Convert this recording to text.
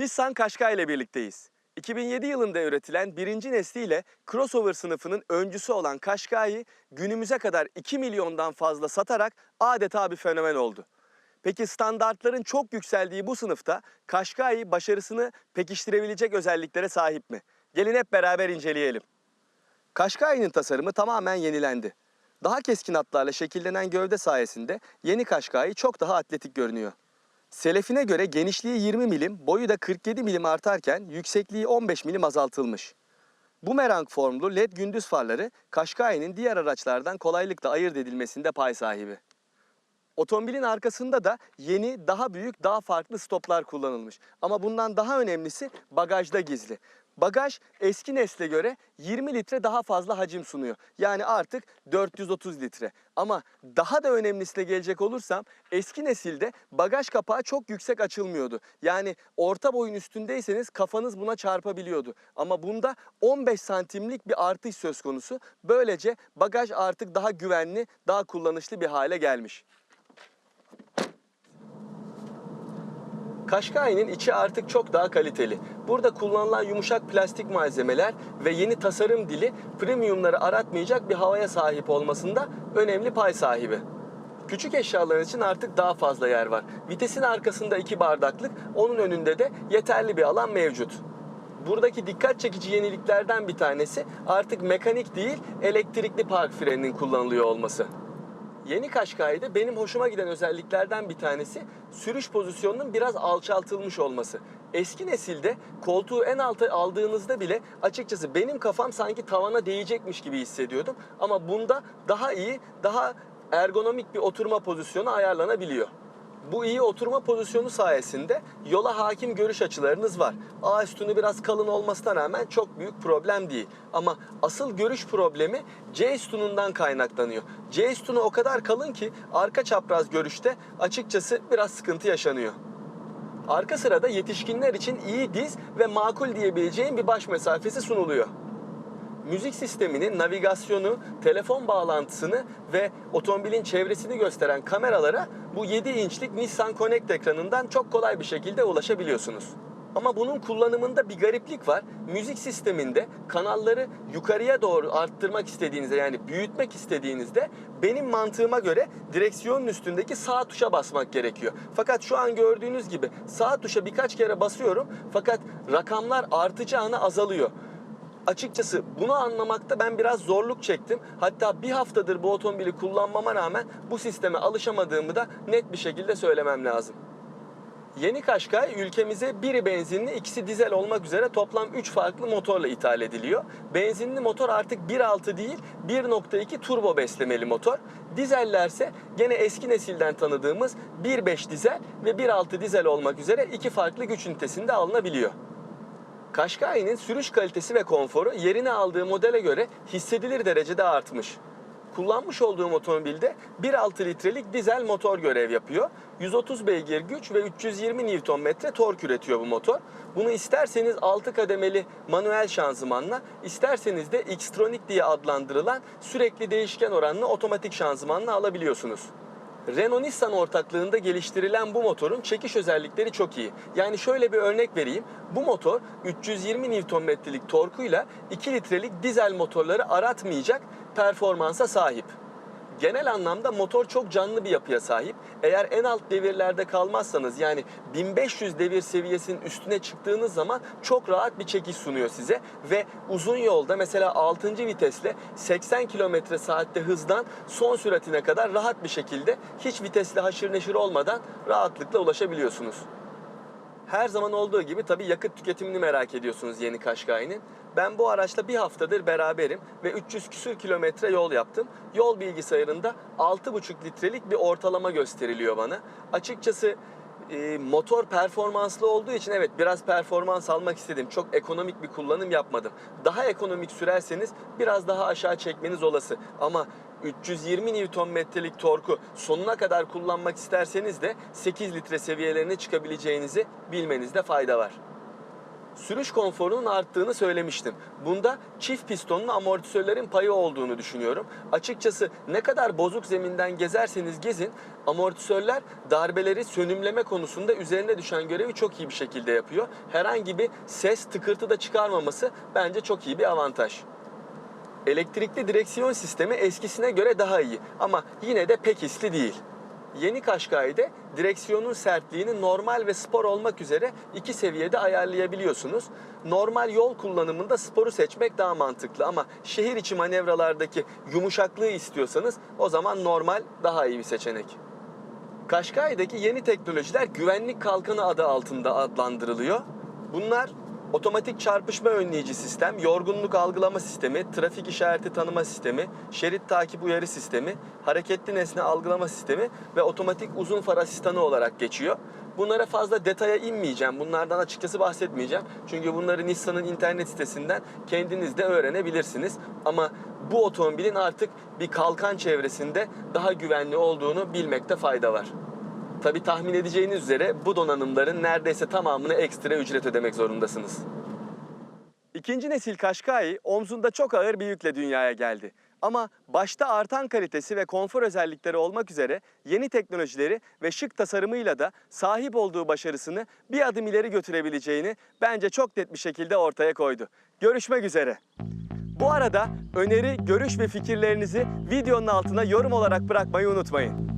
Nissan Qashqai ile birlikteyiz. 2007 yılında üretilen birinci nesliyle crossover sınıfının öncüsü olan Qashqai günümüze kadar 2 milyondan fazla satarak adeta bir fenomen oldu. Peki standartların çok yükseldiği bu sınıfta Qashqai başarısını pekiştirebilecek özelliklere sahip mi? Gelin hep beraber inceleyelim. Qashqai'nin tasarımı tamamen yenilendi. Daha keskin hatlarla şekillenen gövde sayesinde yeni Qashqai çok daha atletik görünüyor. Selefine göre genişliği 20 milim, boyu da 47 milim artarken yüksekliği 15 milim azaltılmış. Bumerang formlu LED gündüz farları Qashqai'nin diğer araçlardan kolaylıkla ayırt edilmesinde pay sahibi. Otomobilin arkasında da yeni, daha büyük, daha farklı stoplar kullanılmış. Ama bundan daha önemlisi bagajda gizli. Bagaj eski nesle göre 20 litre daha fazla hacim sunuyor. Yani artık 430 litre. Ama daha da önemlisine gelecek olursam eski nesilde bagaj kapağı çok yüksek açılmıyordu. Yani orta boyun üstündeyseniz kafanız buna çarpabiliyordu. Ama bunda 15 santimlik bir artış söz konusu. Böylece bagaj artık daha güvenli, daha kullanışlı bir hale gelmiş. Qashqai'nin içi artık çok daha kaliteli. Burada kullanılan yumuşak plastik malzemeler ve yeni tasarım dili premiumları aratmayacak bir havaya sahip olmasında önemli pay sahibi. Küçük eşyalar için artık daha fazla yer var. Vitesin arkasında 2 bardaklık, onun önünde de yeterli bir alan mevcut. Buradaki dikkat çekici yeniliklerden bir tanesi artık mekanik değil, elektrikli park freninin kullanılıyor olması. Yeni Qashqai'de benim hoşuma giden özelliklerden bir tanesi sürüş pozisyonunun biraz alçaltılmış olması. Eski nesilde koltuğu en alta aldığınızda bile açıkçası benim kafam sanki tavana değecekmiş gibi hissediyordum. Ama bunda daha iyi, daha ergonomik bir oturma pozisyonu ayarlanabiliyor. Bu iyi oturma pozisyonu sayesinde yola hakim görüş açılarınız var. A üstünü biraz kalın olmasına rağmen çok büyük problem değil. Ama asıl görüş problemi C üstününden kaynaklanıyor. C üstünü o kadar kalın ki arka çapraz görüşte açıkçası biraz sıkıntı yaşanıyor. Arka sırada yetişkinler için iyi diz ve makul diyebileceğim bir baş mesafesi sunuluyor. Müzik sistemini, navigasyonu, telefon bağlantısını ve otomobilin çevresini gösteren kameralara bu 7 inçlik Nissan Connect ekranından çok kolay bir şekilde ulaşabiliyorsunuz. Ama bunun kullanımında bir gariplik var. Müzik sisteminde kanalları yukarıya doğru arttırmak istediğinizde, yani büyütmek istediğinizde benim mantığıma göre direksiyonun üstündeki sağ tuşa basmak gerekiyor. Fakat şu an gördüğünüz gibi sağ tuşa birkaç kere basıyorum fakat rakamlar artacağına azalıyor. Açıkçası bunu anlamakta ben biraz zorluk çektim. Hatta bir haftadır bu otomobili kullanmama rağmen bu sisteme alışamadığımı da net bir şekilde söylemem lazım. Yeni Qashqai ülkemize biri benzinli, ikisi dizel olmak üzere toplam 3 farklı motorla ithal ediliyor. Benzinli motor artık 1.6 değil 1.2 turbo beslemeli motor. Dizellerse gene eski nesilden tanıdığımız 1.5 dizel ve 1.6 dizel olmak üzere 2 farklı güç ünitesinde alınabiliyor. Qashqai'nin sürüş kalitesi ve konforu yerini aldığı modele göre hissedilir derecede artmış. Kullanmış olduğum otomobilde 1.6 litrelik dizel motor görev yapıyor. 130 beygir güç ve 320 Nm tork üretiyor bu motor. Bunu isterseniz 6 kademeli manuel şanzımanla, isterseniz de Xtronic diye adlandırılan sürekli değişken oranlı otomatik şanzımanla alabiliyorsunuz. Renault-Nissan ortaklığında geliştirilen bu motorun çekiş özellikleri çok iyi. Yani şöyle bir örnek vereyim. Bu motor 320 Nm'lik torkuyla 2 litrelik dizel motorları aratmayacak performansa sahip. Genel anlamda motor çok canlı bir yapıya sahip. Eğer en alt devirlerde kalmazsanız, yani 1500 devir seviyesinin üstüne çıktığınız zaman çok rahat bir çekiş sunuyor size. Ve uzun yolda mesela 6. vitesle 80 km/saat'te hızdan son süratine kadar rahat bir şekilde hiç vitesle haşır neşir olmadan rahatlıkla ulaşabiliyorsunuz. Her zaman olduğu gibi tabii yakıt tüketimini merak ediyorsunuz yeni Qashqai'nin. Ben bu araçla bir haftadır beraberim ve 300 küsür kilometre yol yaptım. Yol bilgisayarında 6,5 litrelik bir ortalama gösteriliyor bana. Açıkçası motor performanslı olduğu için evet biraz performans almak istedim. Çok ekonomik bir kullanım yapmadım. Daha ekonomik sürerseniz biraz daha aşağı çekmeniz olası. Ama 320 Nm'lik torku sonuna kadar kullanmak isterseniz de 8 litre seviyelerine çıkabileceğinizi bilmenizde fayda var. Sürüş konforunun arttığını söylemiştim. Bunda çift pistonlu amortisörlerin payı olduğunu düşünüyorum. Açıkçası ne kadar bozuk zeminden gezerseniz gezin, amortisörler darbeleri sönümleme konusunda üzerine düşen görevi çok iyi bir şekilde yapıyor. Herhangi bir ses, tıkırtı da çıkarmaması bence çok iyi bir avantaj. Elektrikli direksiyon sistemi eskisine göre daha iyi ama yine de pek hisli değil. Yeni Qashqai'de direksiyonun sertliğini normal ve spor olmak üzere iki seviyede ayarlayabiliyorsunuz. Normal yol kullanımında sporu seçmek daha mantıklı ama şehir içi manevralardaki yumuşaklığı istiyorsanız o zaman normal daha iyi bir seçenek. Qashqai'deki yeni teknolojiler güvenlik kalkanı adı altında adlandırılıyor. Bunlar otomatik çarpışma önleyici sistem, yorgunluk algılama sistemi, trafik işareti tanıma sistemi, şerit takip uyarı sistemi, hareketli nesne algılama sistemi ve otomatik uzun far asistanı olarak geçiyor. Bunlara fazla detaya inmeyeceğim. Bunlardan açıkçası bahsetmeyeceğim. Çünkü bunları Nissan'ın internet sitesinden kendiniz de öğrenebilirsiniz. Ama bu otomobilin artık bir kalkan çevresinde daha güvenli olduğunu bilmekte fayda var. Tabii tahmin edeceğiniz üzere bu donanımların neredeyse tamamını ekstra ücret ödemek zorundasınız. İkinci nesil Qashqai omzunda çok ağır bir yükle dünyaya geldi. Ama başta artan kalitesi ve konfor özellikleri olmak üzere yeni teknolojileri ve şık tasarımıyla da sahip olduğu başarısını bir adım ileri götürebileceğini bence çok net bir şekilde ortaya koydu. Görüşmek üzere. Bu arada öneri, görüş ve fikirlerinizi videonun altına yorum olarak bırakmayı unutmayın.